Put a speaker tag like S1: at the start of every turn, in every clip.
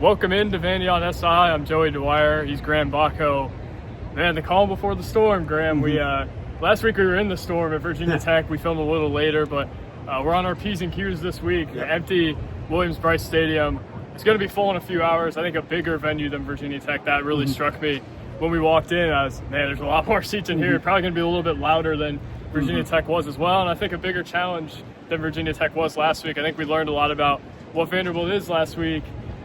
S1: Welcome into Vandy on SI. I'm Joey Dwyer. He's Graham Bacco. Man, the calm before the storm, Graham. We last week we were in the storm at Virginia Tech. We filmed a little later, but we're on our P's and Q's this week. Empty Williams-Brice Stadium. It's going to be full in a few hours. I think a bigger venue than Virginia Tech. That really struck me when we walked in. I was, man, there's a lot more seats in here. Probably going to be a little bit louder than Virginia Tech was as well, and I think a bigger challenge than Virginia Tech was last week. I think we learned a lot about what Vanderbilt is last week.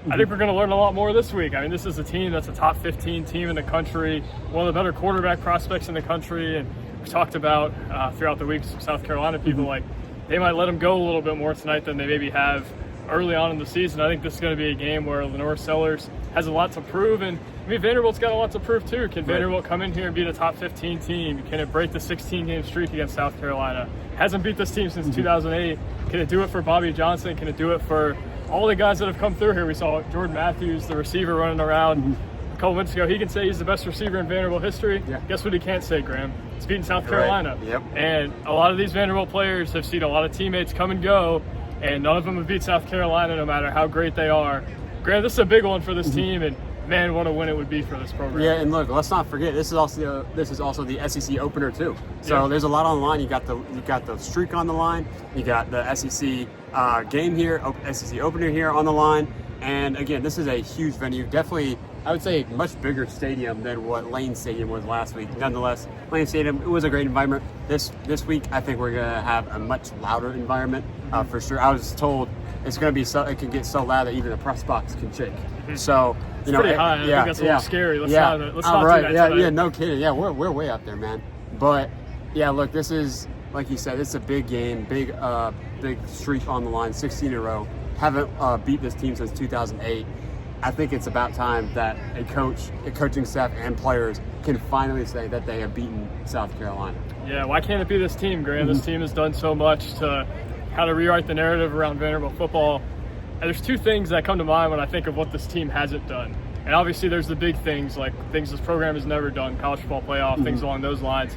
S1: I think we're going to learn a lot more this week. I mean, this is a team that's a top 15 team in the country, one of the better quarterback prospects in the country, and we talked about throughout the week some South Carolina people like they might let them go a little bit more tonight than they maybe have early on in the season. I think this is going to be a game where Lenore Sellers has a lot to prove, and I mean, Vanderbilt's got a lot to prove too. Can Vanderbilt come in here and beat a top 15 team? Can it break the 16-game streak against South Carolina? Hasn't beat this team since 2008. Can it do it for Bobby Johnson? Can it do it for all the guys that have come through here? We saw Jordan Matthews, the receiver, running around a couple minutes ago. He can say he's the best receiver in Vanderbilt history. Guess what he can't say, Graham? He's beating South Carolina. And a lot of these Vanderbilt players have seen a lot of teammates come and go, and none of them have beat South Carolina no matter how great they are. Graham, this is a big one for this team, and man, what a win it would be for this program.
S2: Yeah, and look, let's not forget this is also the SEC opener too. So there's a lot on the line. You got the streak on the line. You got the SEC game here, SEC opener here on the line. And again, this is a huge venue. Definitely, I would say, a much bigger stadium than what Lane Stadium was last week. Nonetheless, Lane Stadium, it was a great environment. This week, I think we're gonna have a much louder environment for sure. I was told it's gonna be it can get so loud that even the press box can shake. So.
S1: It's pretty high. I think that's a little scary. Let's not do that tonight.
S2: Yeah, no kidding. Yeah, we're way up there, man. But yeah, look, this is, like you said, it's a big game, big streak on the line, 16 in a row. Haven't beat this team since 2008. I think it's about time that a coaching staff, and players can finally say that they have beaten South Carolina.
S1: Yeah, why can't it be this team, Graham? This team has done so much to kind of rewrite the narrative around Vanderbilt football. And there's two things that come to mind when I think of what this team hasn't done. And obviously there's the big things, like things this program has never done, college football playoff, things along those lines.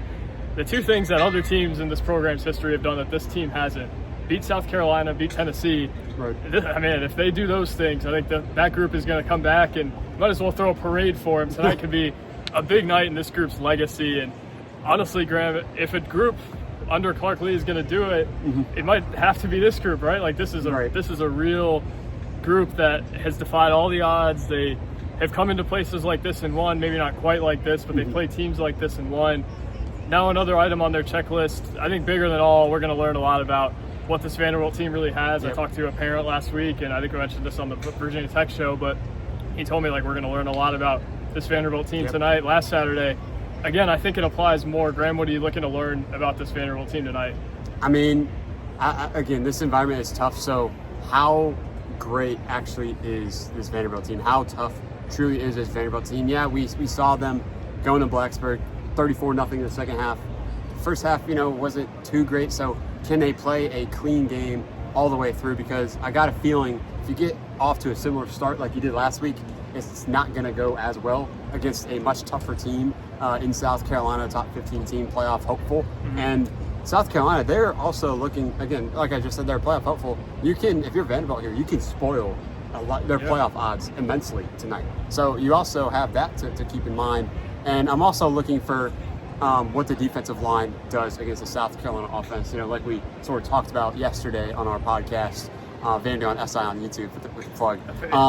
S1: The two things that other teams in this program's history have done that this team hasn't: beat South Carolina, beat Tennessee. I mean, if they do those things, I think that group is going to come back, and might as well throw a parade for them. Tonight could be a big night in this group's legacy. And honestly, Graham, if a group under Clark Lee is going to do it, it might have to be this group, right? Like this is a real group that has defied all the odds. They have come into places like this and won, maybe not quite like this, but they play teams like this and won. Now another item on their checklist, I think bigger than all, we're going to learn a lot about what this Vanderbilt team really has. I talked to a parent last week, and I think I mentioned this on the Virginia Tech show, but he told me, like, we're going to learn a lot about this Vanderbilt team tonight, last Saturday. Again, I think it applies more. Graham, what are you looking to learn about this Vanderbilt team tonight?
S2: I mean, again, this environment is tough, so how great actually is this Vanderbilt team? How tough truly is this Vanderbilt team? Yeah, we saw them going to Blacksburg, 34-0 in the second half. First half, wasn't too great, so can they play a clean game all the way through? Because I got a feeling if you get off to a similar start like you did last week, it's not going to go as well against a much tougher team in South Carolina, top 15 team, playoff hopeful. And South Carolina, they're also looking, again, like I just said, they're playoff hopeful. You can, if you're Vanderbilt here, you can spoil their playoff odds immensely tonight. So you also have that to keep in mind. And I'm also looking for what the defensive line does against the South Carolina offense. Like we sort of talked about yesterday on our podcast, Vandy on SI on YouTube with the plug.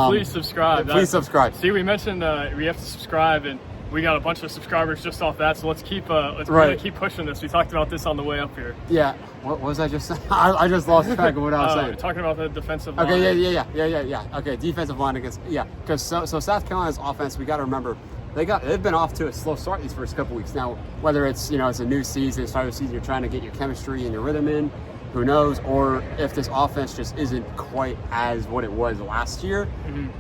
S1: Please subscribe.
S2: Please subscribe.
S1: See, we mentioned we have to subscribe, and we got a bunch of subscribers just off that. So let's really keep pushing this. We talked about this on the way up here.
S2: Yeah. What was I just saying? I just lost track of what I was saying.
S1: Talking about the defensive line.
S2: Okay. Yeah. Okay. Defensive line against because so South Carolina's offense, we got to remember. They've been off to a slow start these first couple weeks. Now, whether it's it's a new season, start of the season, you're trying to get your chemistry and your rhythm in, who knows? Or if this offense just isn't quite as what it was last year,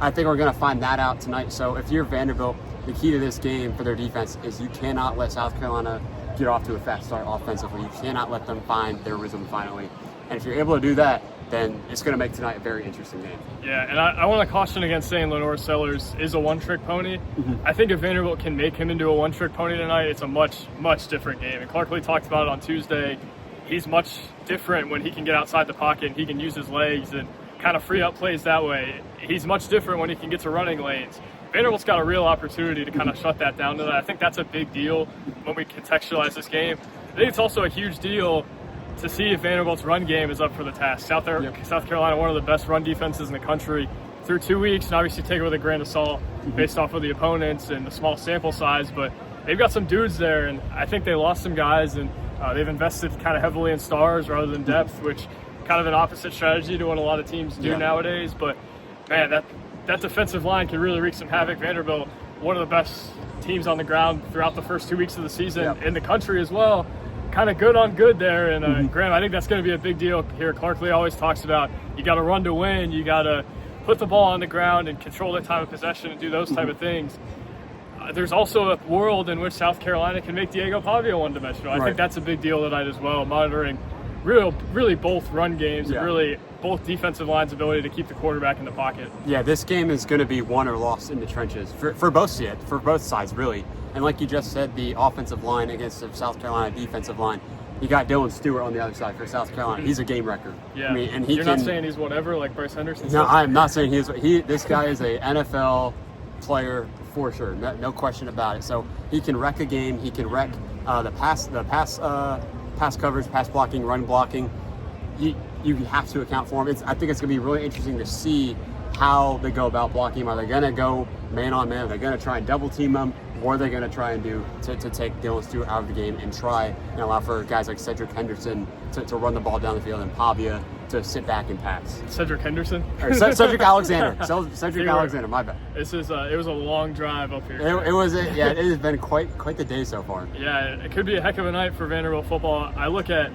S2: I think we're going to find that out tonight. So if you're Vanderbilt, the key to this game for their defense is you cannot let South Carolina get off to a fast start offensively. You cannot let them find their rhythm finally. And if you're able to do that, then it's going to make tonight a very interesting game.
S1: Yeah, and I want to caution against saying Lenore Sellers is a one-trick pony. I think if Vanderbilt can make him into a one-trick pony tonight, it's a much, much different game. And Clark Lee talked about it on Tuesday. He's much different when he can get outside the pocket and he can use his legs. And kind of free up plays that way. He's much different when he can get to running lanes. Vanderbilt's got a real opportunity to kind of shut that down to that. I think that's a big deal when we contextualize this game. I think it's also a huge deal to see if Vanderbilt's run game is up for the task. South Carolina, one of the best run defenses in the country through 2 weeks, and obviously take it with a grain of salt based off of the opponents and the small sample size, but they've got some dudes there, and I think they lost some guys, and they've invested kind of heavily in stars rather than depth, which kind of an opposite strategy to what a lot of teams do nowadays. But man, that defensive line can really wreak some havoc. Vanderbilt, one of the best teams on the ground throughout the first 2 weeks of the season in the country as well. Kind of good on good there. And Graham, I think that's going to be a big deal here. Clark Lee always talks about you got to run to win. You got to put the ball on the ground and control the time of possession and do those type of things. There's also a world in which South Carolina can make Diego Pavia one-dimensional. I think that's a big deal tonight as well, monitoring really both run games and really both defensive lines' ability to keep the quarterback in the pocket. Yeah,
S2: this game is going to be won or lost in the trenches for both sides, really. And like you just said, the offensive line against the South Carolina defensive line, you got Dylan Stewart on the other side for South Carolina. He's a game wrecker.
S1: Yeah, I mean, and you're not saying he's whatever like Bryce Henderson said?
S2: No, I'm not saying this guy is a NFL player for sure, no question about it. So he can wreck a game. He can wreck the pass coverage, pass blocking, run blocking. You have to account for him. I think it's going to be really interesting to see how they go about blocking him. Are they going to go man on man? Are they going to try and double team him? What are they going to try and do to take Dylan Stewart out of the game and try and allow for guys like Cedric Henderson to run the ball down the field and Pavia to sit back and pass?
S1: Cedric Henderson?
S2: Or Cedric Alexander. Cedric Alexander, my bad.
S1: It was a long drive up here.
S2: It has been quite the day so far.
S1: Yeah, it could be a heck of a night for Vanderbilt football. I look at,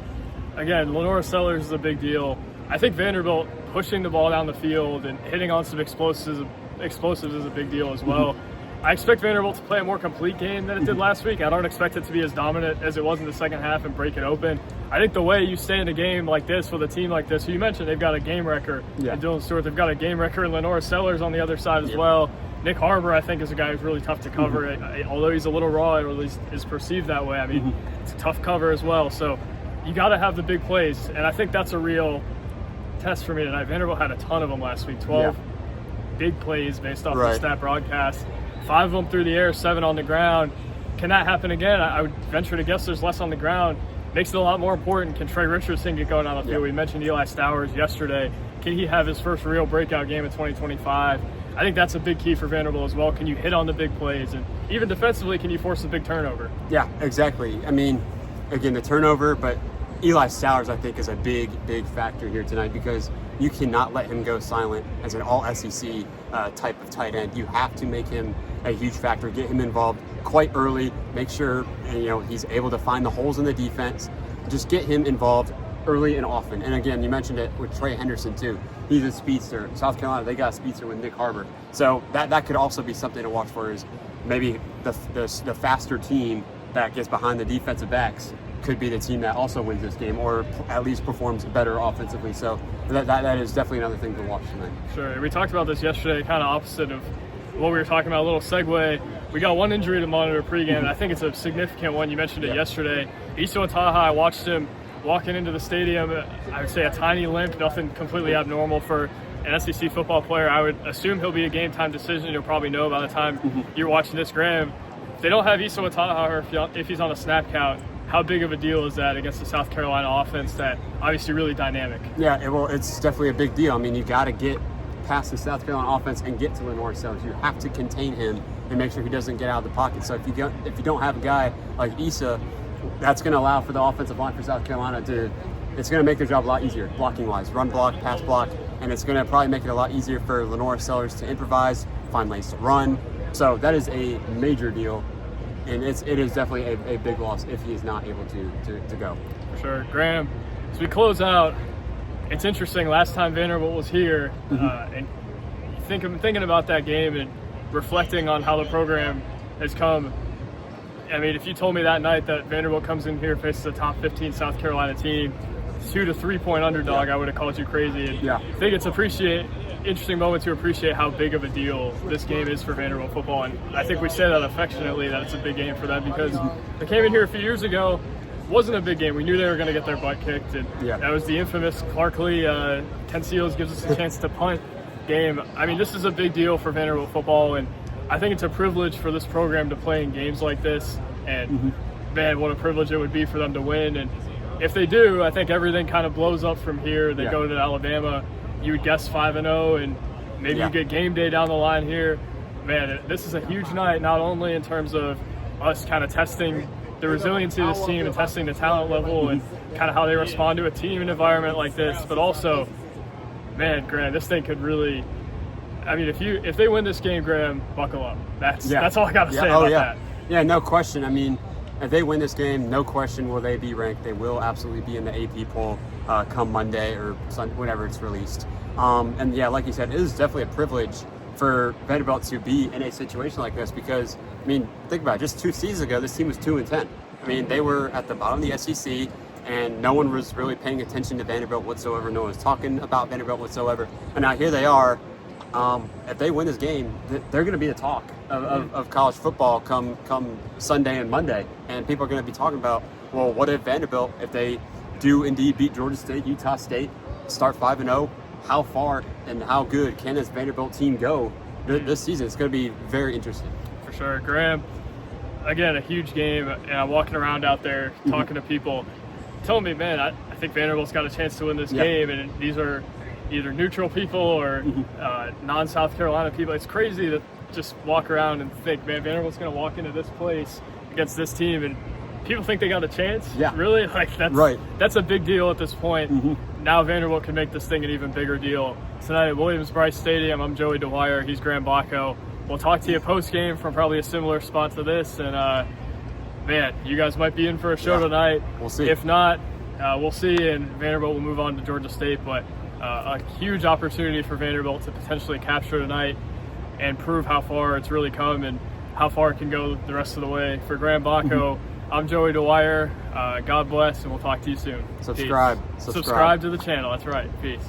S1: again, Lenora Sellers is a big deal. I think Vanderbilt pushing the ball down the field and hitting on some explosives is a big deal as well. I expect Vanderbilt to play a more complete game than it did last week. I don't expect it to be as dominant as it was in the second half and break it open. I think the way you stay in a game like this with a team like this, who you mentioned, they've got a game wrecker in Dylan Stewart. They've got a game wrecker in Lenora Sellers on the other side as well. Nick Harbor, I think, is a guy who's really tough to cover. Although he's a little raw, or at least is perceived that way. I mean, it's a tough cover as well. So you got to have the big plays, and I think that's a real test for me tonight. Vanderbilt had a ton of them last week, 12 big plays based off the stat broadcast. 5 of them through the air, 7 on the ground. Can that happen again? I would venture to guess there's less on the ground. Makes it a lot more important. Can Trey Richardson get going on the field? We mentioned Eli Stowers yesterday. Can he have his first real breakout game in 2025? I think that's a big key for Vanderbilt as well. Can you hit on the big plays? And even defensively, can you force a big turnover? Yeah, exactly. I mean, again, the turnover, but Eli Stowers, I think, is a big factor here tonight because you cannot let him go silent as an all-SEC type of tight end. You have to make him a huge factor, get him involved quite early, make sure he's able to find the holes in the defense. Just get him involved early and often. And again, you mentioned it with Trey Henderson too. He's a speedster. South Carolina, they got a speedster with Nick Harbor. So that could also be something to watch for, is maybe the faster team that gets behind the defensive backs could be the team that also wins this game, or at least performs better offensively. So that is definitely another thing to watch tonight. Sure. We talked about this yesterday, kind of opposite of what we were talking about, a little segue. We got one injury to monitor pregame, and I think it's a significant one. You mentioned it yesterday. Issa Otaha, I watched him walking into the stadium. I would say a tiny limp, nothing completely abnormal for an SEC football player. I would assume he'll be a game-time decision. You'll probably know by the time you're watching this, Graham. If they don't have Issa Otaha, or if he's on a snap count, how big of a deal is that against the South Carolina offense that obviously really dynamic? Yeah, it's definitely a big deal. I mean, you got to get past the South Carolina offense and get to Lenore Sellers. You have to contain him and make sure he doesn't get out of the pocket. So if you don't have a guy like Issa, that's going to allow for the offensive line for South Carolina it's going to make their job a lot easier, blocking-wise, run block, pass block, and it's going to probably make it a lot easier for Lenore Sellers to improvise, find lanes to run. So that is a major deal. And it is definitely a big loss if he is not able to go. For sure. Graham, as we close out, it's interesting. Last time Vanderbilt was here, and thinking about that game and reflecting on how the program has come. I mean, if you told me that night that Vanderbilt comes in here, faces a top 15 South Carolina team, 2 to 3 point underdog, I would have called you crazy. And I think it's interesting moment to appreciate how big of a deal this game is for Vanderbilt football. And I think we say that affectionately, that it's a big game for them, because they came in here a few years ago, wasn't a big game. We knew they were going to get their butt kicked, and
S2: Yeah.
S1: that was the infamous Clark Lee, Ken Seals gives us a chance to punt game. I mean, this is a big deal for Vanderbilt football, and I think it's a privilege for this program to play in games like this, and man, what a privilege it would be for them to win. And if they do, I think everything kind of blows up from here. They go to Alabama, you would guess 5-0, and maybe you get game day down the line here. Man, this is a huge night, not only in terms of us kind of testing the resiliency of this team and testing the talent level and kind of how they respond to a team and environment like this, but also, man, Graham, this thing could really, I mean, if they win this game, Graham, buckle up. That's all I got to say about that.
S2: Yeah, no question. I mean, if they win this game, no question will they be ranked. They will absolutely be in the AP poll come Monday or Sunday, whenever it's released. And yeah, like you said, it is definitely a privilege for Vanderbilt to be in a situation like this because, I mean, think about it. Just 2 seasons ago, this team was 2-10. I mean, they were at the bottom of the SEC, and no one was really paying attention to Vanderbilt whatsoever. No one was talking about Vanderbilt whatsoever. And now here they are. If they win this game, they're going to be the talk of college football come Sunday and Monday. And people are going to be talking about, well, what if Vanderbilt, if they do indeed beat Georgia State, Utah State, start 5-0, how far and how good can this Vanderbilt team go this season? It's going to be very interesting.
S1: For sure. Graham, again, a huge game, and I'm walking around out there talking to people, telling me, man, I think Vanderbilt's got a chance to win this game, and these are either neutral people or non-South Carolina people. It's crazy to just walk around and think, man, Vanderbilt's going to walk into this place against this team, and people think they got a chance?
S2: Yeah.
S1: Really? Like, that's a big deal at this point. Now Vanderbilt can make this thing an even bigger deal. Tonight at Williams-Brice Stadium, I'm Joey Dwyer. He's Graham Bacco. We'll talk to you post-game from probably a similar spot to this. And, man, you guys might be in for a show tonight.
S2: We'll see.
S1: If not, we'll see, and Vanderbilt will move on to Georgia State. But a huge opportunity for Vanderbilt to potentially capture tonight and prove how far it's really come and how far it can go the rest of the way. For Graham Bacco, I'm Joey Dwyer. God bless, and we'll talk to you soon.
S2: Subscribe
S1: to the channel. That's right. Peace.